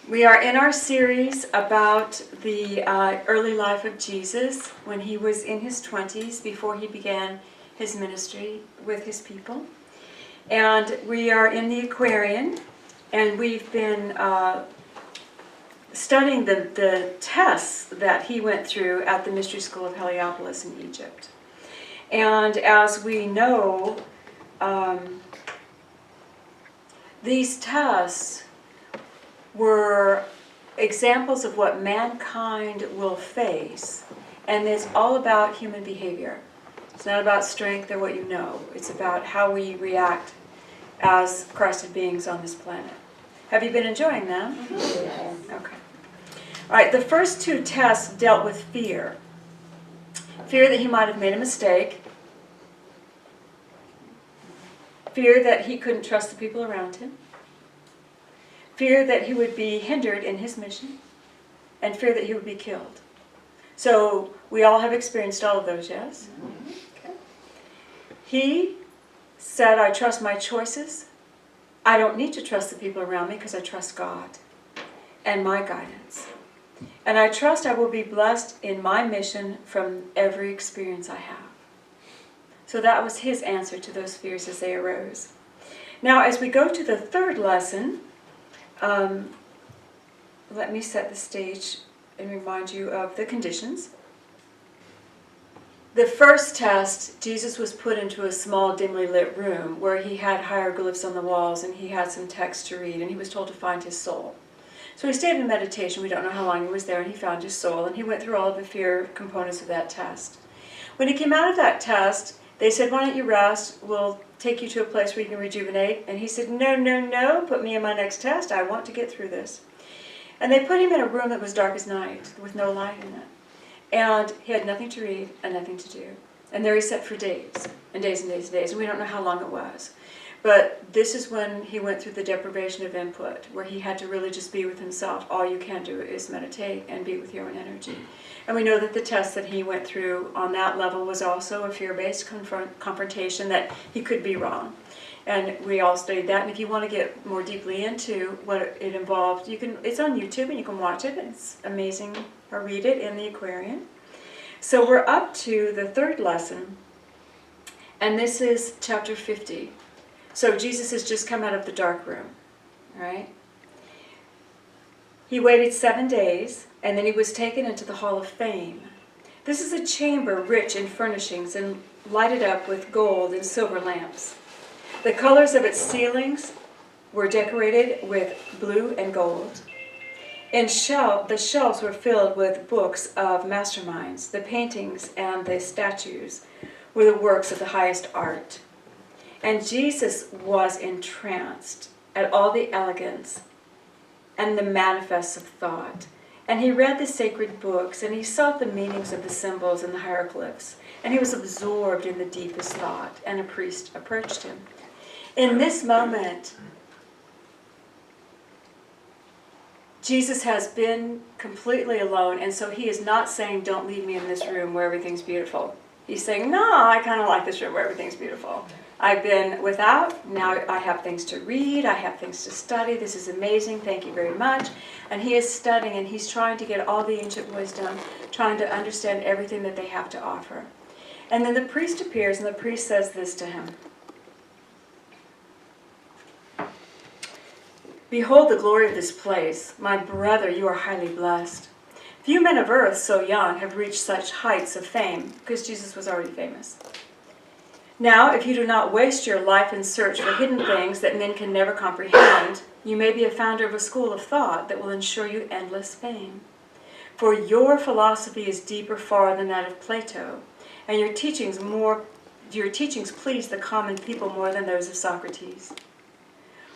We are in our series about the early life of Jesus when he was in his 20s, before he began his ministry with his people. And we are in the Aquarian, and we've been studying the tests that he went through at the Mystery School of Heliopolis in Egypt. And as we know, these tests were examples of what mankind will face, and it's all about human behavior. It's not about strength or what you know. It's about how we react as Christed beings on this planet. Have you been enjoying them? Yes. Okay. All right, the first two tests dealt with fear. Fear that he might have made a mistake. Fear that he couldn't trust the people around him. Fear that he would be hindered in his mission, and fear that he would be killed. So we all have experienced all of those, yes? Okay. He said, I trust my choices. I don't need to trust the people around me because I trust God and my guidance. And I trust I will be blessed in my mission from every experience I have. So that was his answer to those fears as they arose. Now, as we go to the third lesson, let me set the stage and remind you of the conditions. The first test, Jesus was put into a small, dimly lit room where he had hieroglyphs on the walls and he had some text to read, and he was told to find his soul. So he stayed in meditation. We don't know how long he was there, and he found his soul, and he went through all of the fear components of that test. When he came out of that test, they said, why don't you rest? We'll take you to a place where you can rejuvenate. And he said, no, no, no, put me in my next test. I want to get through this. And they put him in a room that was dark as night, with no light in it. And he had nothing to read and nothing to do. And there he sat for days, and days and days and days. And we don't know how long it was. But this is when he went through the deprivation of input, where he had to really just be with himself. All you can do is meditate and be with your own energy. And we know that the test that he went through on that level was also a fear-based confrontation that he could be wrong. And we all studied that. And if you want to get more deeply into what it involved, it's on YouTube and you can watch it. It's amazing, or read it in the Aquarian. So we're up to the third lesson, and this is chapter 50. So Jesus has just come out of the dark room, right? He waited 7 days, and then he was taken into the Hall of Fame. This is a chamber rich in furnishings and lighted up with gold and silver lamps. The colors of its ceilings were decorated with blue and gold. The shelves were filled with books of masterminds. The paintings and the statues were the works of the highest art. And Jesus was entranced at all the elegance and the manifests of thought. And he read the sacred books, and he sought the meanings of the symbols and the hieroglyphs. And he was absorbed in the deepest thought, and a priest approached him. In this moment, Jesus has been completely alone, and so he is not saying, don't leave me in this room where everything's beautiful. He's saying, no, I kind of like this room where everything's beautiful. I've been without, now I have things to read, I have things to study, this is amazing, thank you very much. And he is studying, and he's trying to get all the ancient wisdom, trying to understand everything that they have to offer. And then the priest appears, and the priest says this to him. Behold the glory of this place. My brother, you are highly blessed. Few men of earth so young have reached such heights of fame, because Jesus was already famous. Now, if you do not waste your life in search for hidden things that men can never comprehend, you may be a founder of a school of thought that will ensure you endless fame. For your philosophy is deeper far than that of Plato, and your teachings please the common people more than those of Socrates.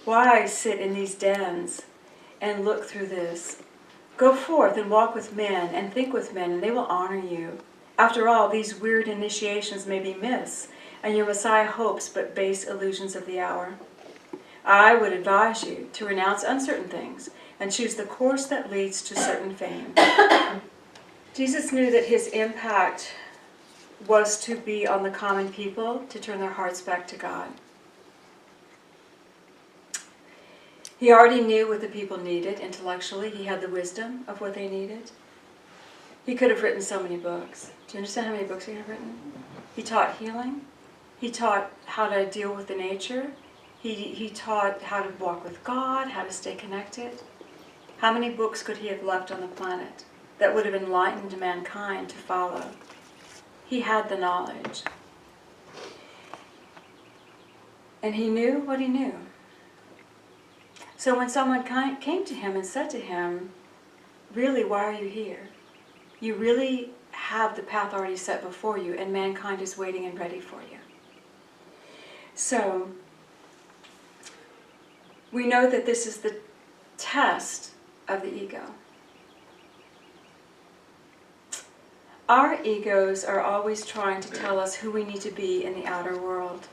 Why sit in these dens and look through this? Go forth and walk with men and think with men, and they will honor you. After all, these weird initiations may be myths, and your Messiah hopes but base illusions of the hour. I would advise you to renounce uncertain things and choose the course that leads to certain fame. Jesus knew that his impact was to be on the common people, to turn their hearts back to God. He already knew what the people needed intellectually. He had the wisdom of what they needed. He could have written so many books. Do you understand how many books he could have written? He taught healing. He taught how to deal with the nature. He taught how to walk with God, how to stay connected. How many books could he have left on the planet that would have enlightened mankind to follow? He had the knowledge. And he knew what he knew. So when someone came to him and said to him, really, why are you here? You really have the path already set before you, and mankind is waiting and ready for you. So we know that this is the test of the ego. Our egos are always trying to tell us who we need to be in the outer world.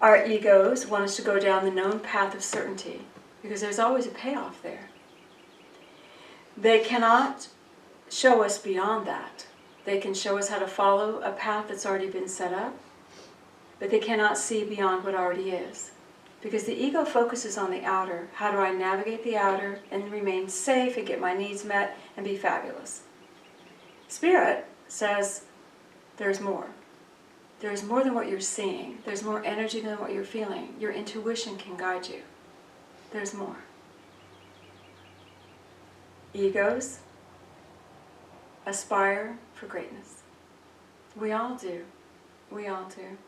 Our egos want us to go down the known path of certainty, because there's always a payoff there. They cannot show us beyond that. They can show us how to follow a path that's already been set up, but they cannot see beyond what already is. Because the ego focuses on the outer. How do I navigate the outer and remain safe and get my needs met and be fabulous? Spirit says there's more. There's more than what you're seeing. There's more energy than what you're feeling. Your intuition can guide you. There's more. Egos aspire for greatness. We all do. We all do.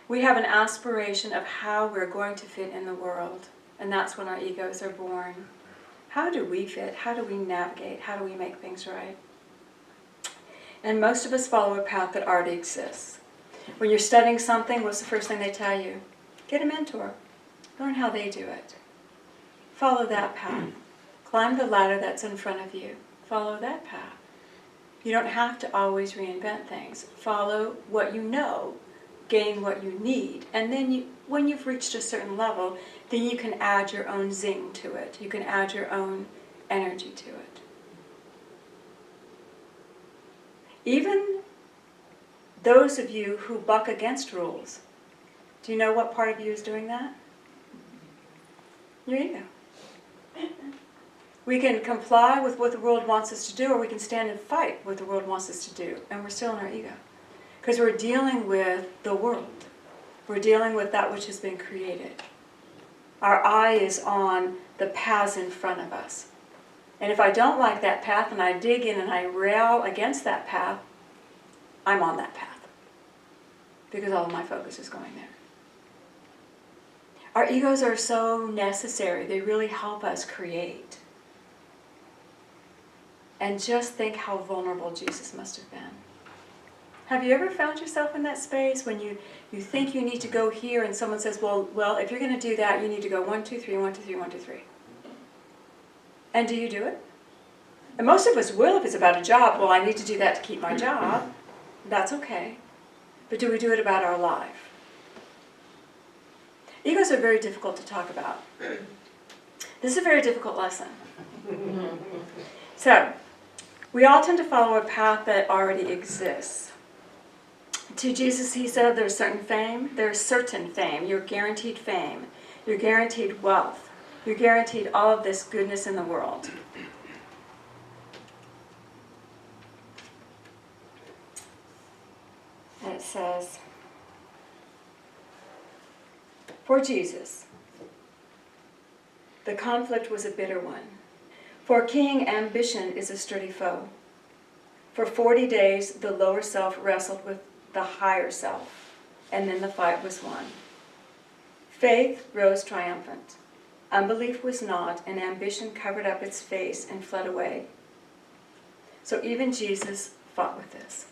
We have an aspiration of how we're going to fit in the world, and that's when our egos are born. How do we fit? How do we navigate? How do we make things right? And most of us follow a path that already exists. When you're studying something, what's the first thing they tell you? Get a mentor. Learn how they do it. Follow that path. Climb the ladder that's in front of you. Follow that path. You don't have to always reinvent things. Follow what you know. Gain what you need. And then when you've reached a certain level, then you can add your own zing to it. You can add your own energy to it. Even those of you who buck against rules, do you know what part of you is doing that? Your ego. We can comply with what the world wants us to do, or we can stand and fight what the world wants us to do, and we're still in our ego. Because we're dealing with the world. We're dealing with that which has been created. Our eye is on the paths in front of us. And if I don't like that path and I dig in and I rail against that path, I'm on that path. Because all of my focus is going there. Our egos are so necessary. They really help us create. And just think how vulnerable Jesus must have been. Have you ever found yourself in that space when you think you need to go here and someone says, well, if you're going to do that, you need to go 1, 2, 3, 1, 2, 3, 1, 2, 3. And do you do it? And most of us will if it's about a job. Well, I need to do that to keep my job. That's okay. But do we do it about our life? Egos are very difficult to talk about. This is a very difficult lesson. So, we all tend to follow a path that already exists. To Jesus, he said there's certain fame. There's certain fame. You're guaranteed fame. You're guaranteed wealth. You're guaranteed all of this goodness in the world. And it says, for Jesus, the conflict was a bitter one. For King Ambition is a sturdy foe. For 40 days, the lower self wrestled with the higher self, and then the fight was won. Faith rose triumphant. Unbelief was not, and ambition covered up its face and fled away. So even Jesus fought with this.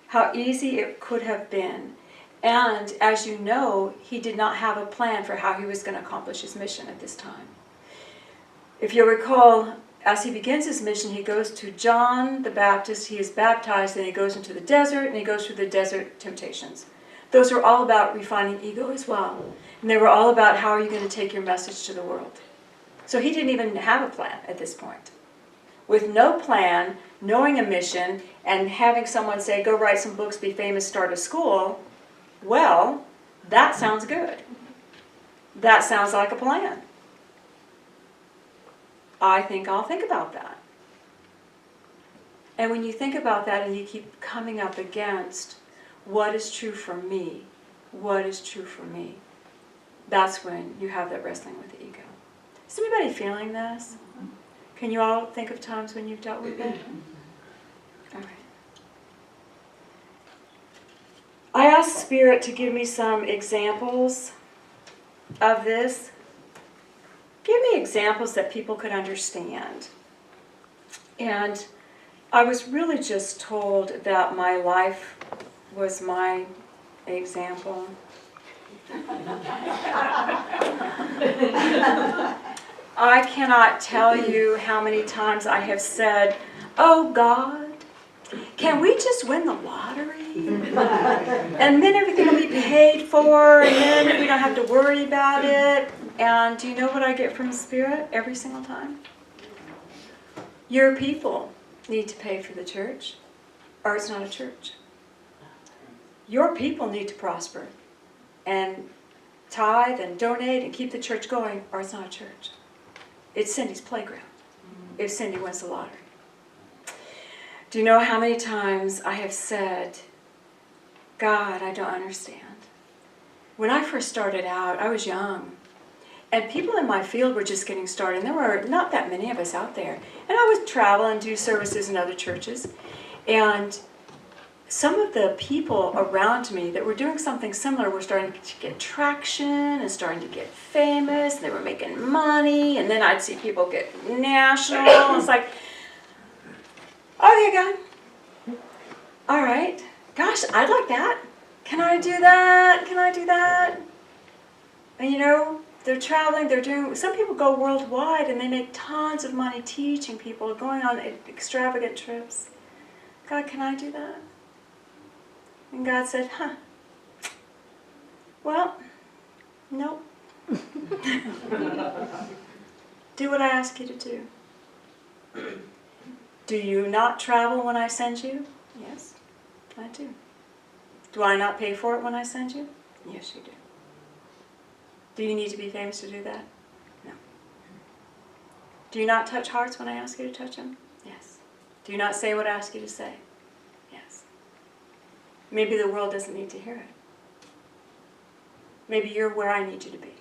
How easy it could have been. And as you know, he did not have a plan for how he was going to accomplish his mission at this time. If you'll recall, as he begins his mission, he goes to John the Baptist, he is baptized, then he goes into the desert, and he goes through the desert temptations. Those are all about refining ego as well. And they were all about how are you going to take your message to the world. So he didn't even have a plan at this point. With no plan, knowing a mission, and having someone say, go write some books, be famous, start a school, well, that sounds good. That sounds like a plan. I think I'll think about that. And when you think about that and you keep coming up against what is true for me, what is true for me, that's when you have that wrestling with the ego. Is anybody feeling this? Can you all think of times when you've dealt with it? Okay. I asked Spirit to give me some examples of this. Give me examples that people could understand. And I was really just told that my life was my example. I cannot tell you how many times I have said, "Oh God, can we just win the lottery? And then everything will be paid for, and then we don't have to worry about it." And do you know what I get from Spirit every single time? Your people need to pay for the church, or it's not a church. Your people need to prosper and tithe and donate and keep the church going, or it's not a church. It's Cindy's playground if Cindy wins the lottery. Do you know how many times I have said, "God, I don't understand." When I first started out, I was young. And people in my field were just getting started. And there were not that many of us out there. And I would travel and do services in other churches. And some of the people around me that were doing something similar were starting to get traction and starting to get famous. They were making money. And then I'd see people get national. It's like, okay, God. All right. Gosh, I'd like that. Can I do that? Can I do that? And you know, they're traveling, they're doing, some people go worldwide and they make tons of money teaching people, going on extravagant trips. God, can I do that? And God said, well, nope. Do what I ask you to do. Do you not travel when I send you? Yes, I do. Do I not pay for it when I send you? Yes, you do. Do you need to be famous to do that? No. Do you not touch hearts when I ask you to touch them? Yes. Do you not say what I ask you to say? Yes. Maybe the world doesn't need to hear it. Maybe you're where I need you to be.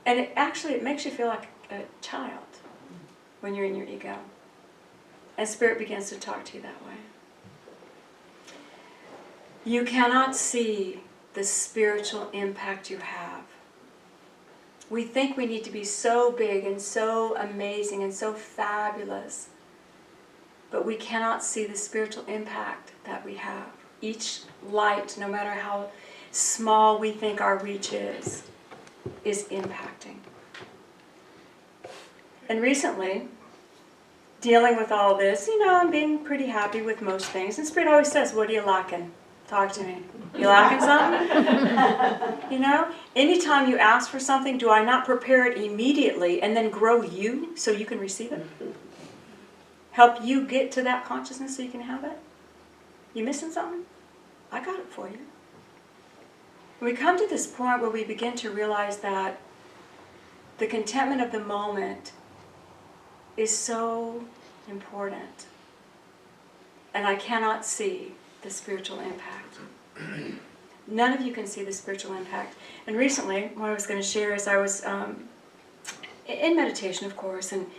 And it makes you feel like a child when you're in your ego. And Spirit begins to talk to you that way. You cannot see the spiritual impact you have. We think we need to be so big and so amazing and so fabulous, but we cannot see the spiritual impact that we have. Each light, no matter how small we think our reach is impacting. And recently, dealing with all this, I'm being pretty happy with most things. And Spirit always says, "What are you lacking? Talk to me. You lacking something?" Anytime you ask for something, do I not prepare it immediately and then grow you so you can receive it? Help you get to that consciousness so you can have it? You missing something? I got it for you. We come to this point where we begin to realize that the contentment of the moment is so important. And I cannot see the spiritual impact. None of you can see the spiritual impact. And recently, what I was going to share is I was in meditation, of course, and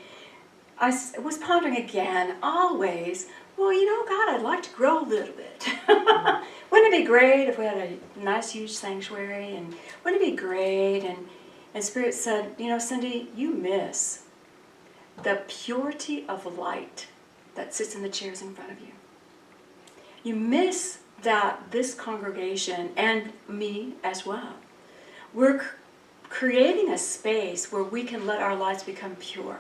I was pondering again, always, well, God, I'd like to grow a little bit. Wouldn't it be great if we had a nice, huge sanctuary? And wouldn't it be great? And Spirit said, Cindy, you miss the purity of light that sits in the chairs in front of you. You miss that this congregation, and me as well, we're creating a space where we can let our lives become pure.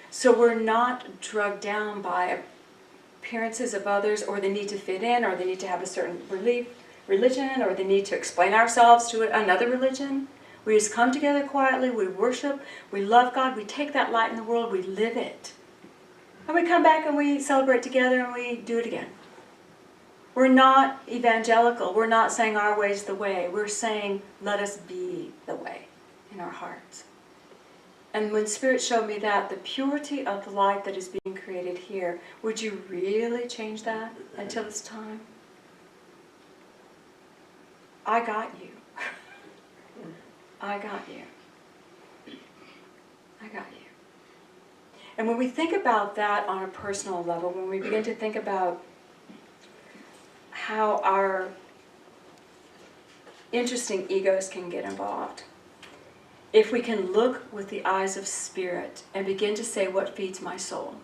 So we're not drugged down by appearances of others, or the need to fit in, or the need to have a certain religion, or the need to explain ourselves to another religion. We just come together quietly, we worship, we love God, we take that light in the world, we live it. And we come back and we celebrate together and we do it again. We're not evangelical. We're not saying our way's the way. We're saying, let us be the way in our hearts. And when Spirit showed me that, the purity of the light that is being created here, would you really change that until it's time? I got you. I got you. I got you. And when we think about that on a personal level, when we begin to think about how our interesting egos can get involved, if we can look with the eyes of Spirit and begin to say, what feeds my soul?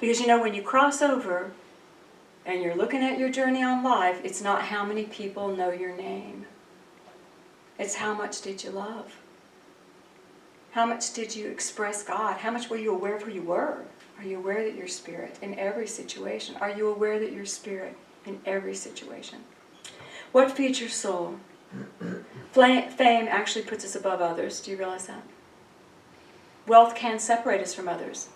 Because you know, when you cross over and you're looking at your journey on life, it's not how many people know your name. It's how much did you love? How much did you express God? How much were you aware of who you were? Are you aware that you're Spirit in every situation? Are you aware that you're Spirit in every situation? What feeds your soul? Fame actually puts us above others. Do you realize that? Wealth can separate us from others.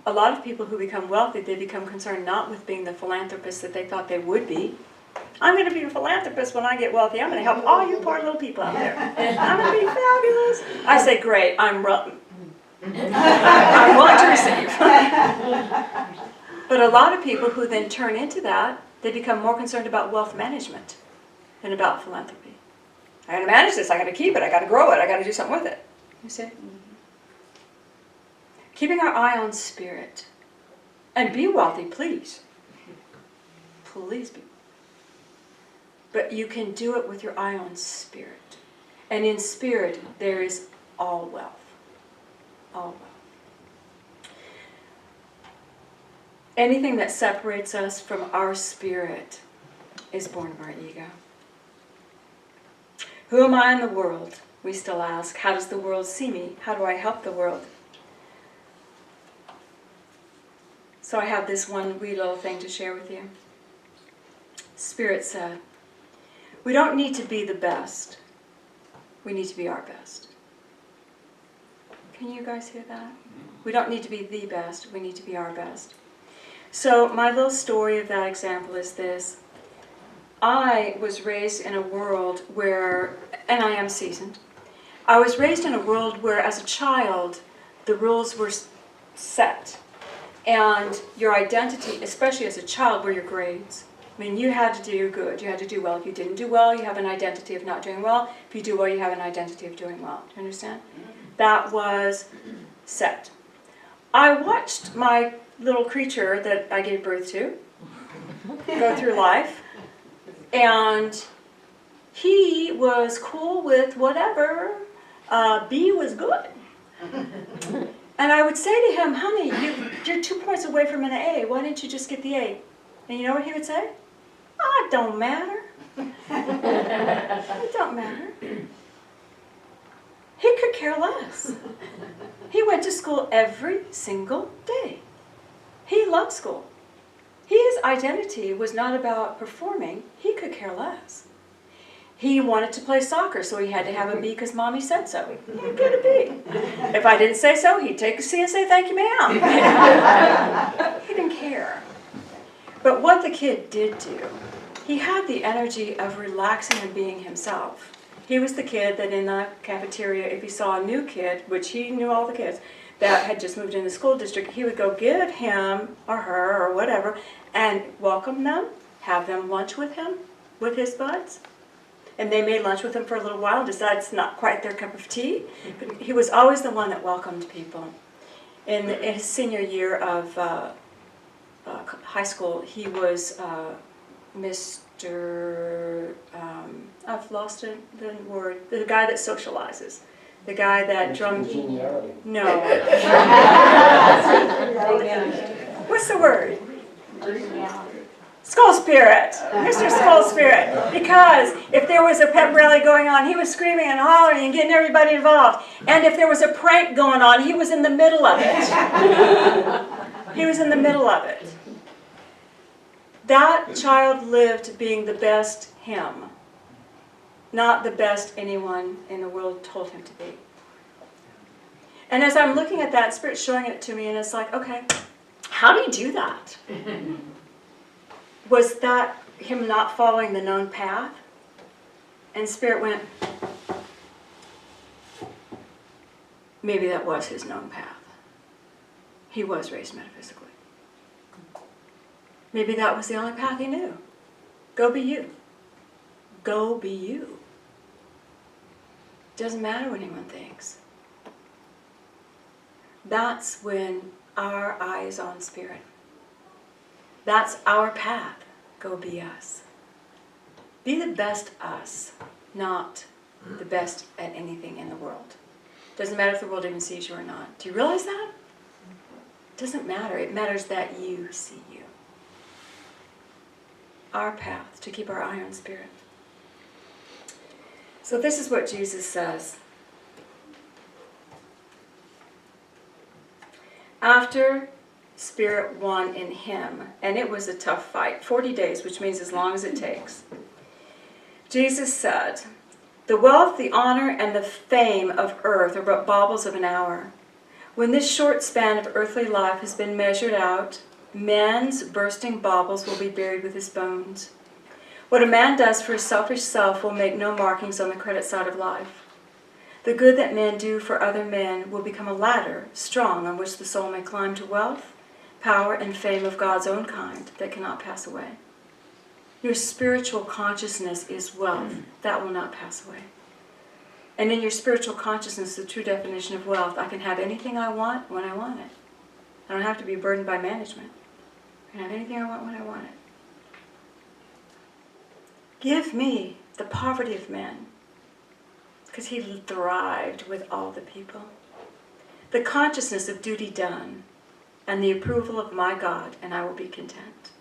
A lot of people who become wealthy, they become concerned not with being the philanthropist that they thought they would be. I'm going to be a philanthropist when I get wealthy. I'm going to help all you poor little people out there. I'm going to be fabulous. I say, great, I'm willing to receive. But a lot of people who then turn into that, they become more concerned about wealth management than about philanthropy. I got to manage this, I got to keep it, I got to grow it, I got to do something with it. You see? Keeping our eye on Spirit. And be wealthy, please. Please be. But you can do it with your eye on Spirit. And in Spirit, there is all wealth. All wealth. Anything that separates us from our Spirit is born of our ego. Who am I in the world? We still ask. How does the world see me? How do I help the world? So I have this one wee little thing to share with you. Spirit said, we don't need to be the best. We need to be our best. Can you guys hear that? We don't need to be the best. We need to be our best. So my little story of that example is this. I was raised in a world where, and I am seasoned, I was raised in a world where as a child, the rules were set. And your identity, especially as a child, were your grades. I mean, you had to do good, you had to do well. If you didn't do well, you have an identity of not doing well. If you do well, you have an identity of doing well. Do you understand? That was set. I watched my little creature that I gave birth to go through life. And he was cool with whatever. B was good. And I would say to him, honey, you're 2 points away from an A. Why didn't you just get the A? And you know what he would say? Oh, it don't matter. It don't matter. He could care less. He went to school every single day. He loved school. His identity was not about performing. He could care less. He wanted to play soccer, so he had to have a B because Mommy said so. He'd get a B. If I didn't say so, he'd take a C and say, thank you, ma'am. He didn't care. But what the kid did do, he had the energy of relaxing and being himself. He was the kid that in the cafeteria, if he saw a new kid, which he knew all the kids, that had just moved in the school district, he would go get him or her or whatever and welcome them, have them lunch with him, with his buds. And they made lunch with him for a little while, decided it's not quite their cup of tea. But he was always the one that welcomed people. In his senior year of high school, he was Mr. I've lost the word. The guy that socializes. The guy that No. What's the word? Skull Spirit. Mr. Skull Spirit. Because if there was a pep rally going on, he was screaming and hollering and getting everybody involved. And if there was a prank going on, he was in the middle of it. He was in the middle of it. That child lived being the best him, not the best anyone in the world told him to be. And as I'm looking at that, Spirit's showing it to me, and it's like, okay, how do you do that? Was that him not following the known path? And Spirit went, maybe that was his known path. He was raised metaphysically. Maybe that was the only path he knew. Go be you. Go be you. Doesn't matter what anyone thinks. That's when our eye is on Spirit. That's our path. Go be us. Be the best us, not the best at anything in the world. Doesn't matter if the world even sees you or not. Do you realize that? It doesn't matter. It matters that you see you. Our path, to keep our eye on Spirit. So this is what Jesus says. After Spirit won in him, and it was a tough fight, 40 days, which means as long as it takes, Jesus said, the wealth, the honor, and the fame of earth are but baubles of an hour. When this short span of earthly life has been measured out, man's bursting baubles will be buried with his bones. What a man does for his selfish self will make no markings on the credit side of life. The good that men do for other men will become a ladder, strong, on which the soul may climb to wealth, power, and fame of God's own kind that cannot pass away. Your spiritual consciousness is wealth. That will not pass away. And in your spiritual consciousness, the true definition of wealth, I can have anything I want when I want it. I don't have to be burdened by management. I can have anything I want when I want it. Give me the poverty of men, because he thrived with all the people. The consciousness of duty done, and the approval of my God, and I will be content.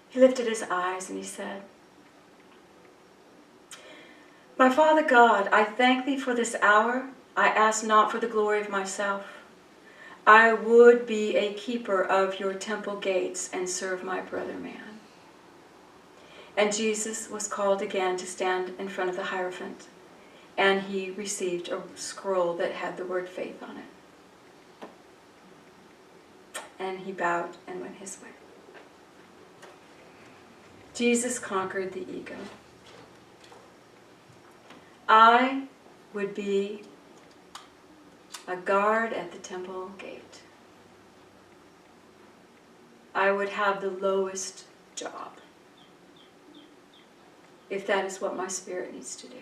He lifted his eyes and he said, my Father God, I thank thee for this hour. I ask not for the glory of myself. I would be a keeper of your temple gates and serve my brother man. And Jesus was called again to stand in front of the Hierophant, and he received a scroll that had the word faith on it. And he bowed and went his way. Jesus conquered the ego. I would be a guard at the temple gate. I would have the lowest job, if that is what my spirit needs to do.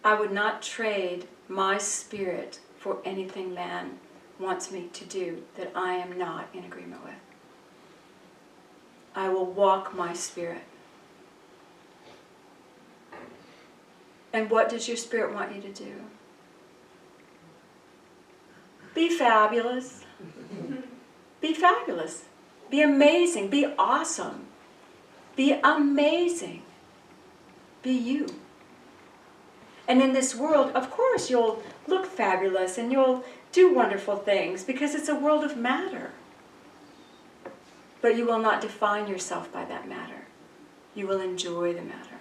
I would not trade my spirit for anything man wants me to do that I am not in agreement with. I will walk my spirit. And what does your spirit want you to do? Be fabulous. Be fabulous. Be amazing. Be awesome. Be amazing. Be you. And in this world, of course, you'll look fabulous and you'll do wonderful things because it's a world of matter. But you will not define yourself by that matter. You will enjoy the matter.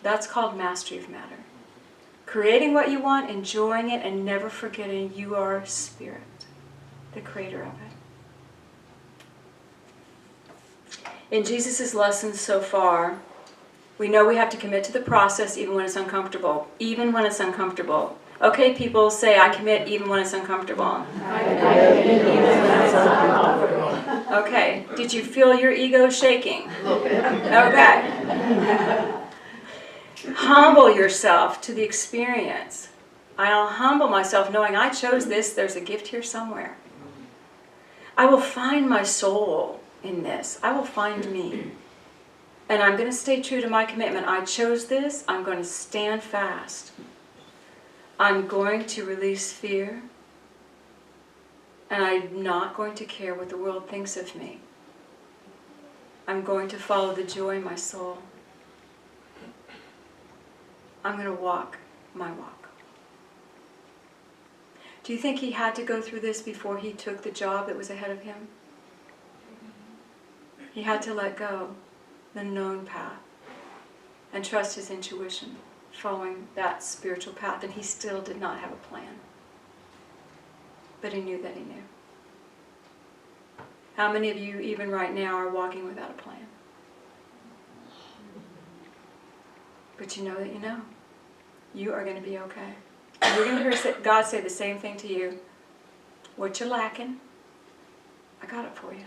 That's called mastery of matter. Creating what you want, enjoying it, and never forgetting you are spirit, the creator of it. In Jesus' lessons so far, we know we have to commit to the process even when it's uncomfortable. Even when it's uncomfortable. Okay, people, say, I commit even when it's uncomfortable. I commit even when it's uncomfortable. Okay, did you feel your ego shaking? Okay. Humble yourself to the experience. I'll humble myself knowing I chose this, there's a gift here somewhere. I will find my soul in this. I will find me. And I'm going to stay true to my commitment. I chose this. I'm going to stand fast. I'm going to release fear. And I'm not going to care what the world thinks of me. I'm going to follow the joy in my soul. I'm going to walk my walk. Do you think he had to go through this before he took the job that was ahead of him? He had to let go the known path and trust his intuition, following that spiritual path, and he still did not have a plan. but he knew that he knew. How many of you, even right now, are walking without a plan? But you know that you know. You are going to be okay. And you're going to hear God say the same thing to you. What you're lacking, I got it for you.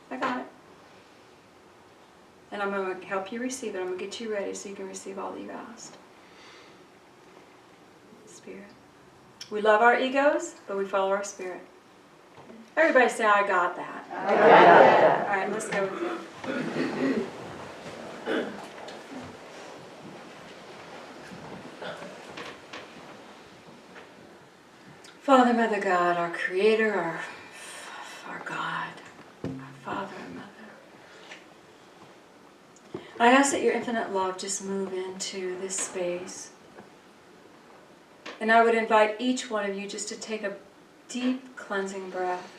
I got it. And I'm going to help you receive it. I'm going to get you ready so you can receive all that you've asked. Spirit. We love our egos, but we follow our spirit. Everybody say, I got that. I got that. All right, let's go with you. Father, Mother, God, our Creator, our God, our Father and Mother. I ask that your infinite love just move into this space. And I would invite each one of you just to take a deep cleansing breath.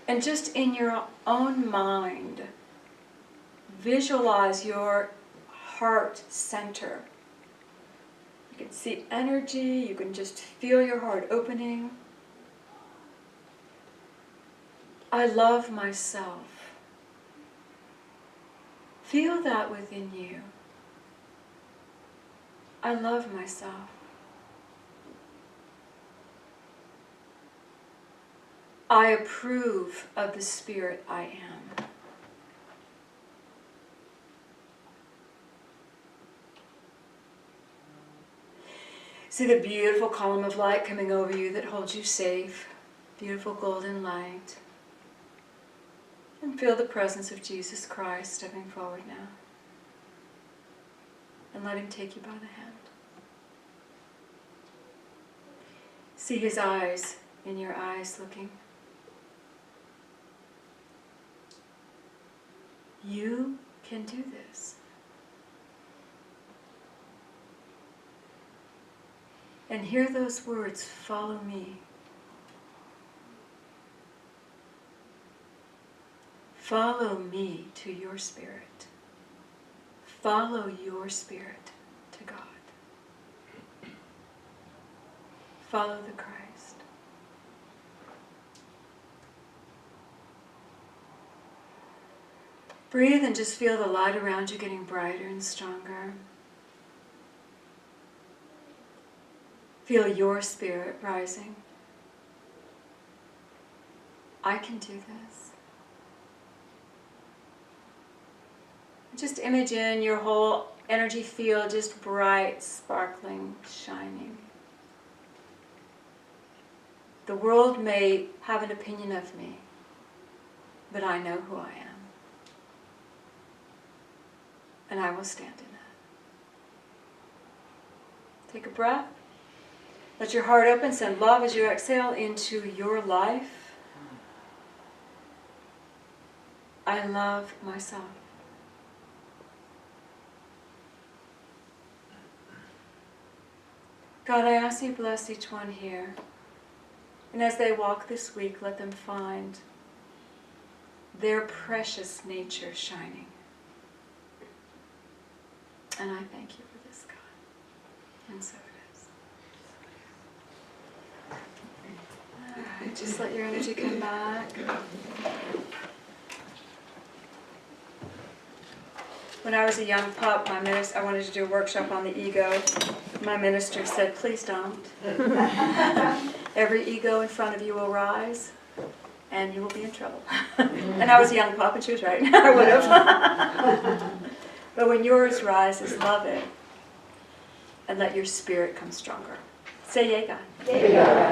And just in your own mind, visualize your heart center. You can see energy, you can just feel your heart opening. I love myself. Feel that within you. I love myself. I approve of the spirit I am. See the beautiful column of light coming over you that holds you safe. Beautiful golden light. And feel the presence of Jesus Christ stepping forward now. And let him take you by the hand. See his eyes in your eyes looking. You can do this. And hear those words, follow me. Follow me to your spirit. Follow your spirit to God. Follow the Christ. Breathe and just feel the light around you getting brighter and stronger. Feel your spirit rising. I can do this. Just imagine your whole energy field just bright, sparkling, shining. The world may have an opinion of me, but I know who I am. And I will stand in that. Take a breath. Let your heart open. Send love as you exhale into your life. I love myself. God, I ask you to bless each one here. And as they walk this week, let them find their precious nature shining. And I thank you for this, God. And so it is. All right, just let your energy come back. When I was a young pup, I wanted to do a workshop on the ego. My minister said, please don't. Every ego in front of you will rise, and you will be in trouble. And I was a young pup, and she was right. I would have. But when yours rises, love it, and let your spirit come stronger. Say, yay, God. Yay, God.